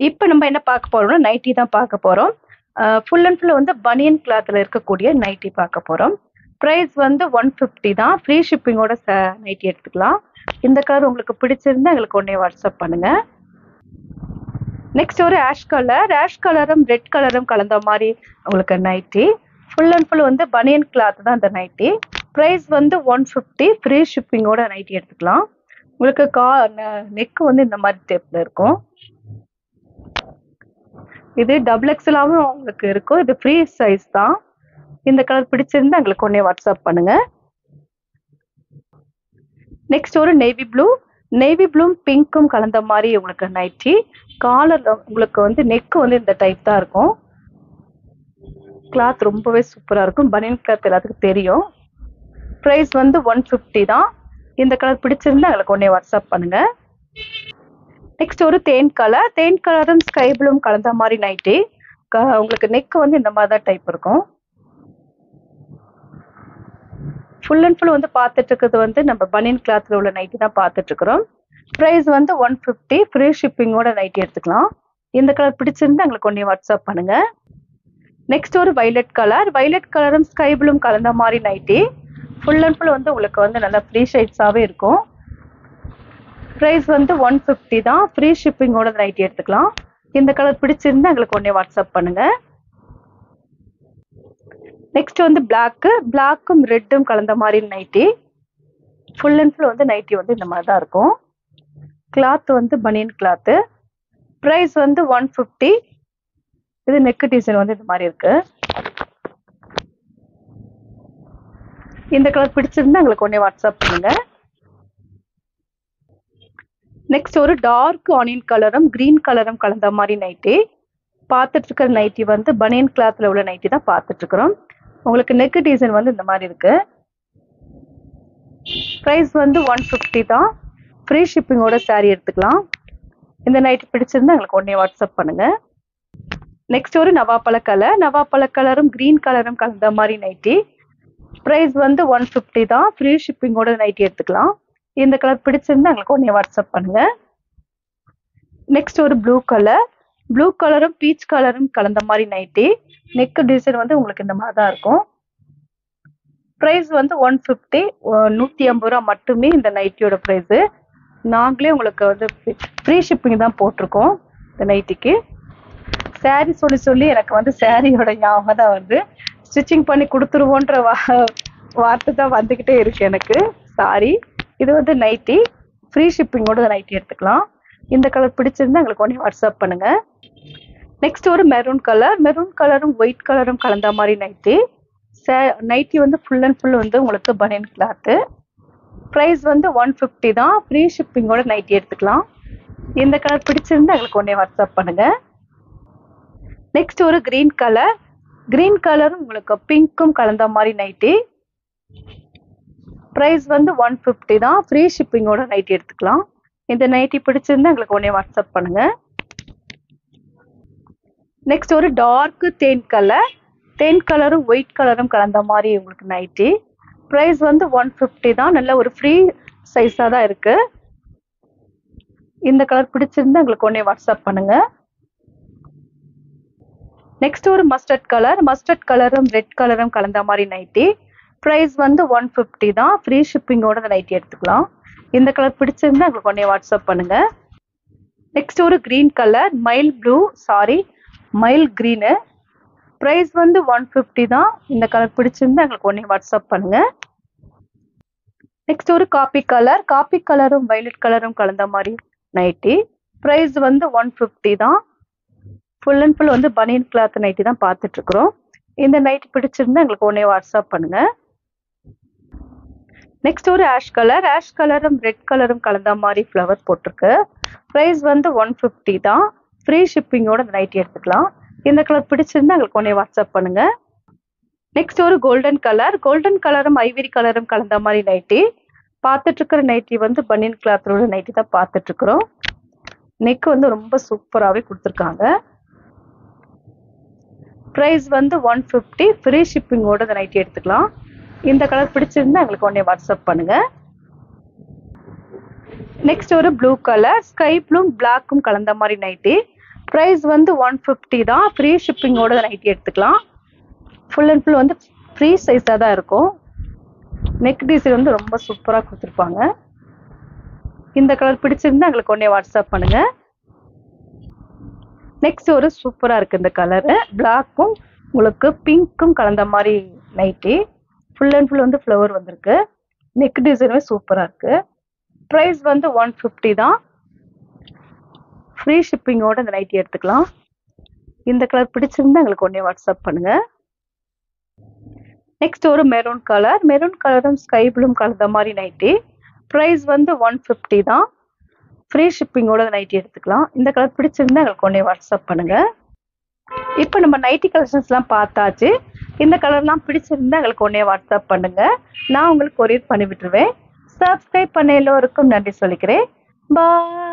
இப்போ நம்ம என்ன பார்க்க போறோம்னா நைட்டி தான் பார்க்க போறோம். ஃபுல் அண்ட் ஃபுல் வந்து பனியன் கிளாத்ல இருக்கக்கூடிய நைட்டி பார்க்க போறோம். பிரைஸ் வந்து 150 தான். ஃப்ரீ ஷிப்பிங்கோட நைட்டி எடுத்துக்கலாம். இந்த கலர் உங்களுக்கு பிடிச்சிருந்தா எங்களுக்கு உடனே வாட்ஸ்அப் பண்ணுங்க. நெக்ஸ்ட் ஒரு ஆஷ் கலரும் ரெட் கலரும் கலந்த மாதிரி உங்களுக்கு நைட்டி. ஃபுல் அண்ட் ஃபுல் வந்து பனியன் கிளாத் தான் இந்த நைட்டி. பிரைஸ் வந்து 150. ஃப்ரீ ஷிப்பிங்கோட நைட்டி எடுத்துக்கலாம். உங்களுக்கு நெக் வந்து இந்த மாதிரி டைப்ல இருக்கும். இது டபுள் எக்ஸலாவும் உங்களுக்கு இருக்கும். இது ஃப்ரீ சைஸ் தான். இந்த கலர் பிடிச்சிருந்தா எங்களுக்கு உடனே வாட்ஸ்அப் பண்ணுங்க. நெக்ஸ்ட் ஒரு நேவி ப்ளூவும் பிங்க்கும் கலந்த மாதிரி உங்களுக்கு நைட்டி. காலர் உங்களுக்கு வந்து நெக் வந்து இந்த டைப் தான் இருக்கும். கிளாத் ரொம்பவே சூப்பரா இருக்கும். பனியன் கிளாத் எல்லாத்துக்கும் தெரியும். பிரைஸ் வந்து 150 தான். இந்த கலர் பிடிச்சிருந்தா எங்களுக்கு உடனே வாட்ஸ்அப் பண்ணுங்க. நெக்ஸ்ட் ஒரு தேன் கலரும் ஸ்கை ப்ளூவும் கலந்த மாதிரி நைட்டி. உங்களுக்கு நெக் வந்து இந்த மாதிரி தான் டைப் இருக்கும். ஃபுல் அண்ட் ஃபுல் வந்து பார்த்துட்டு இருக்கிறது வந்து நம்ம பனியன் கிளாத்ல உள்ள நைட்டி தான் பார்த்துட்டு இருக்கிறோம். பிரைஸ் வந்து 150. ஃப்ரீ ஷிப்பிங்கோட நைட்டி எடுத்துக்கலாம். இந்த கலர் பிடிச்சிருந்தா எங்களுக்கு ஒன்றே வாட்ஸ்அப் பண்ணுங்க. நெக்ஸ்ட் ஒரு வைலட் கலரும் ஸ்கை ப்ளூவும் கலந்த மாதிரி நைட்டி. ஃபுல் அண்ட் ஃபுல் வந்து உங்களுக்கு வந்து நல்லா ஃப்ரீ ஷேட்ஸாகவே இருக்கும். பிரைஸ் வந்து 150 தான். ஃப்ரீ ஷிப்பிங்கோட நைட்டி எடுத்துக்கலாம். இந்த கலர் பிடிச்சிருந்தா எங்களுக்கு உடனே வாட்ஸ்அப் பண்ணுங்க. நெக்ஸ்ட் வந்து பிளாக்கும் ரெட்டும் கலந்த மாதிரி நைட்டி. ஃபுல் அண்ட் ஃபுல் வந்து நைட்டி வந்து இந்த மாதிரி தான் இருக்கும். கிளாத் வந்து பனியன் கிளாத்து. பிரைஸ் வந்து 150. இது நெக் டிசைன் வந்து இந்த மாதிரி இருக்கு. இந்த கலர் பிடிச்சிருந்தா எங்களுக்கு உடனே வாட்ஸ்அப் பண்ணுங்க. நெக்ஸ்ட் ஒரு டார்க் ஆனியன் கலரும் கிரீன் கலரும் கலந்த மாதிரி நைட்டி. பார்த்துட்டு இருக்கிற நைட்டி வந்து பனியன் கிளாத்ல உள்ள நைட்டி தான் பார்த்துட்டு இருக்கிறோம். உங்களுக்கு நெக் டிசைன் வந்து இந்த மாதிரி இருக்கு. பிரைஸ் வந்து 150 தான். ஃப்ரீ ஷிப்பிங்கோட சாரீ எடுத்துக்கலாம். இந்த நைட்டி பிடிச்சிருந்தா எங்களுக்கு உடனே வாட்ஸ்அப் பண்ணுங்க. நெக்ஸ்ட் ஒரு நவாப்பழ கலரும் கிரீன் கலரும் கலந்த மாதிரி நைட்டி. பிரைஸ் வந்து 150 தான். ஃப்ரீ ஷிப்பிங்கோட நைட்டி எடுத்துக்கலாம். இந்த கலர் பிடிச்சிருந்தா எங்களுக்கு உடனே வாட்ஸ்அப் பண்ணுங்க. நெக்ஸ்ட் ஒரு ப்ளூ கலரும் பீச் கலரும் கலந்த மாதிரி நைட்டி. நெக் டிசைன் வந்து உங்களுக்கு இந்த மாதிரி தான் இருக்கும். பிரைஸ் வந்து 150. 150 ரூபா மட்டுமே இந்த நைட்டியோட பிரைஸ். நாங்களே உங்களுக்கு வந்து ஃப்ரீ ஷிப்பிங் தான் போட்டிருக்கோம் இந்த நைட்டிக்கு. சாரீ சொல்லி எனக்கு வந்து சாரியோட ஞாபகம் தான் வந்து ஸ்டிச்சிங் பண்ணி கொடுத்துருவோன்ற வார்த்தை தான் வந்துக்கிட்டே இருக்கு எனக்கு. சாரி. இது வந்து நைட்டி. ஃப்ரீ ஷிப்பிங்கோட நைட்டி எடுத்துக்கலாம். இந்த கலர் பிடிச்சிருந்தா எங்களுக்கு உடனே வாட்ஸ்அப் பண்ணுங்க. நெக்ஸ்ட் ஒரு மெரூன் கலரும் ஒயிட் கலரும் கலந்த மாதிரி நைட்டி. நைட்டி வந்து ஃபுல் அண்ட் ஃபுல் வந்து உங்களுக்கு பனியன் கிளாத்து. ப்ரைஸ் வந்து 150 தான். ஃப்ரீ ஷிப்பிங்கோட நைட்டி எடுத்துக்கலாம். இந்த கலர் பிடிச்சிருந்தா எங்களுக்கு உடனே வாட்ஸ்அப் பண்ணுங்க. நெக்ஸ்ட் ஒரு கிரீன் கலரும் உங்களுக்கு பிங்க்கும் கலந்த மாதிரி நைட்டி. ப்ரைஸ் வந்து 150 தான். ஃப்ரீ ஷிப்பிங்கோட நைட்டி எடுத்துக்கலாம். இந்த நைட்டி பிடிச்சிருந்தா எங்களுக்கு உடனே வாட்ஸ்அப் பண்ணுங்க. நெக்ஸ்ட் ஒரு டார்க் தேன் கலரும் ஒயிட் கலரும் கலந்த மாதிரி உங்களுக்கு நைட்டி. ப்ரைஸ் வந்து 150 தான். நல்ல ஒரு ஃப்ரீ சைஸாக தான் இருக்கு. இந்த கலர் பிடிச்சிருந்தா எங்களுக்கு உடனே வாட்ஸ்அப் பண்ணுங்க. நெக்ஸ்ட் ஒரு மஸ்டர்ட் கலரும் ரெட் கலரும் கலந்த மாதிரி நைட்டி. ப்ரைஸ் வந்து 150 தான். ஃப்ரீ ஷிப்பிங்கோட நைட்டி எடுத்துக்கலாம். இந்த கலர் பிடிச்சிருந்தா எங்களுக்கு உடனே வாட்ஸ்அப் பண்ணுங்க. நெக்ஸ்ட் ஒரு மயில் கிரீனு. ப்ரைஸ் வந்து 150 தான். இந்த கலர் பிடிச்சிருந்தா எங்களுக்கு உடனே வாட்ஸ்அப் பண்ணுங்க. நெக்ஸ்ட் ஒரு காப்பி கலரும் வயலட் கலரும் கலந்த மாதிரி நைட்டி. ப்ரைஸ் வந்து 150 தான். ஃபுல் அண்ட் ஃபுல் வந்து பனியன் கிளாத் நைட்டி தான் பார்த்துட்டு இருக்கிறோம். இந்த நைட்டி பிடிச்சிருந்தா எங்களுக்கு உடனே வாட்ஸ்அப் பண்ணுங்க. நெக்ஸ்ட் ஒரு ஆஷ் கலரும் ரெட் கலரும் கலந்த மாதிரி ஃப்ளவர் போட்டிருக்கு. ப்ரைஸ் வந்து 150 தான். ஃப்ரீ ஷிப்பிங்கோட நைட்டி எடுத்துக்கலாம். இந்த கலர் பிடிச்சிருந்தா எங்களுக்கு உடனே வாட்ஸ்அப் பண்ணுங்க. நெக்ஸ்ட் ஒரு கோல்டன் கலரும் ஐவரி கலரும் கலந்த மாதிரி நைட்டி. பார்த்துட்டு இருக்கிற நைட்டி வந்து பனியன் கிளாத்தோட நைட்டி தான் பார்த்துட்டு இருக்கிறோம். நெக் வந்து ரொம்ப சூப்பராகவே கொடுத்துருக்காங்க. ப்ரைஸ் வந்து 150. ஃப்ரீ ஷிப்பிங்கோட இந்த நைட்டி எடுத்துக்கலாம். இந்த கலர் பிடிச்சிருந்தா எங்களுக்கு உடனே வாட்ஸ்அப் பண்ணுங்க. நெக்ஸ்ட் ஒரு ஸ்கை ப்ளூவும் பிளாக்கும் கலந்த மாதிரி நைட்டி. ப்ரைஸ் வந்து 150 தான். ஃப்ரீ ஷிப்பிங்கோட நைட்டி எடுத்துக்கலாம். ஃபுல் அண்ட் ஃபுல் வந்து ஃப்ரீ சைஸாக தான் இருக்கும். நெக் டிசைன் வந்து ரொம்ப சூப்பராக கொடுத்துருப்பாங்க. இந்த கலர் பிடிச்சிருந்தா எங்களுக்கு உடனே வாட்ஸ்அப் பண்ணுங்க. நெக்ஸ்ட் ஒரு சூப்பராக இருக்குது இந்த கலரு. பிளாக்கும் உங்களுக்கு பிங்க்கும் கலந்த மாதிரி நைட்டி. ஃபுல் அண்ட் ஃபுல் வந்து ஃப்ளவர் வந்திருக்கு. நெக் டிசைனுமே சூப்பராக இருக்குது. ப்ரைஸ் வந்து 150 தான். ஃப்ரீ ஷிப்பிங்கோட இந்த நைட்டி எடுத்துக்கலாம். இந்த கலர் பிடிச்சிருந்தா எங்களுக்கு உடனே வாட்ஸ்அப் பண்ணுங்க. நெக்ஸ்ட் ஒரு மெரூன் கலரும் ஸ்கை ப்ளூம் கலந்த மாதிரி நைட்டி. ப்ரைஸ் வந்து 150 தான். ஃப்ரீ ஷிப்பிங்கோட நைட்டி எடுத்துக்கலாம். இந்த கலர் பிடிச்சிருந்தா எங்களுக்கு உடனே வாட்ஸ்அப் பண்ணுங்க. இப்போ நம்ம நைட்டி கலெக்ஷன்ஸ்லாம் பார்த்தாச்சு. இந்த கலர்லாம் பிடிச்சிருந்தா எங்களுக்கு உடனே வாட்ஸ்அப் பண்ணுங்க. நான் உங்களுக்கு கொரியர் பண்ணி விட்டுருவேன். சப்ஸ்கிரைப் பண்ண எல்லோருக்கும் நன்றி சொல்லிக்கிறேன். பாய்.